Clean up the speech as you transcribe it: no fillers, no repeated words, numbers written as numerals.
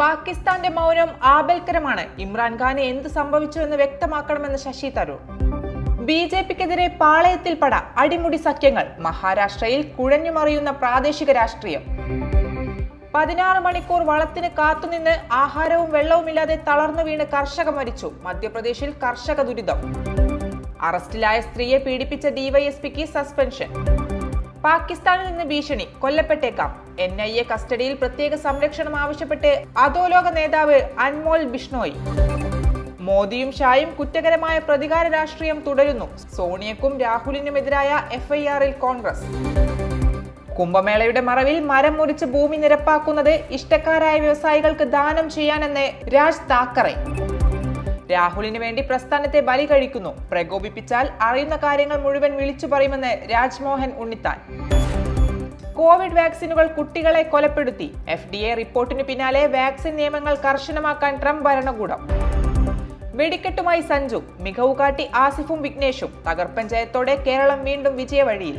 പാകിസ്ഥാന്റെ മൗനം ആപൽക്കരമാണ്. ഇമ്രാൻഖാന് എന്ത് സംഭവിച്ചുവെന്ന് വ്യക്തമാക്കണമെന്ന് ശശി തരൂർ. ബി.ജെ.പിക്കെതിരെ പാളയത്തിൽ പട, അടിമുടി സഖ്യങ്ങൾ. മഹാരാഷ്ട്രയിൽ കുഴഞ്ഞുമറിയുന്ന പ്രാദേശിക രാഷ്ട്രീയം. 16 മണിക്കൂർ വളത്തിന് കാത്തുനിന്ന് ആഹാരവും വെള്ളവുമില്ലാതെ തളർന്നു വീണ് കർഷക മരിച്ചു. മധ്യപ്രദേശിൽ കർഷക ദുരിതം. അറസ്റ്റിലായ സ്ത്രീയെ പീഡിപ്പിച്ച ഡിവൈഎസ്പിക്ക് സസ്പെൻഷൻ. പാകിസ്ഥാനിൽ നിന്ന് ഭീഷണി, കൊല്ലപ്പെട്ടേക്കാം. NIA കസ്റ്റഡിയിൽ പ്രത്യേക സംരക്ഷണം ആവശ്യപ്പെട്ട് അധോലോക നേതാവ് അൻമോൽ ബിഷ്ണോയ്. മോദിയും ഷായും കുറ്റകരമായ പ്രതികാര രാഷ്ട്രീയം തുടരുന്നു. സോണിയക്കും രാഹുലിനുമെതിരായ FIR-ൽ കോൺഗ്രസ്. കുംഭമേളയുടെ മറവിൽ മരം മുറിച്ച് ഭൂമി നിരപ്പാക്കുന്നത് ഇഷ്ടക്കാരായ വ്യവസായികൾക്ക് ദാനം ചെയ്യാനെന്ന് രാജ് താക്കറെ. രാഹുലിന് വേണ്ടി പ്രസ്ഥാനത്തെ ബലി കഴിക്കുന്നു. പ്രകോപിപ്പിച്ചാൽ അറിയുന്ന കാര്യങ്ങൾ മുഴുവൻ വിളിച്ചു പറയുമെന്ന് രാജ്മോഹൻ ഉണ്ണിത്താൻ. കോവിഡ് വാക്സിനുകൾ കുട്ടികളെ കൊലപ്പെടുത്തി. FDA റിപ്പോർട്ടിന് പിന്നാലെ വാക്സിൻ നിയമങ്ങൾ കർശനമാക്കാൻ ട്രംപ് ഭരണകൂടം. വെടിക്കെട്ടുമായി സഞ്ജു, മികവ് കാട്ടി ആസിഫും വിഘ്നേഷും. തകർപ്പൻ ജയത്തോടെ കേരളം വീണ്ടും വിജയവഴിയിൽ.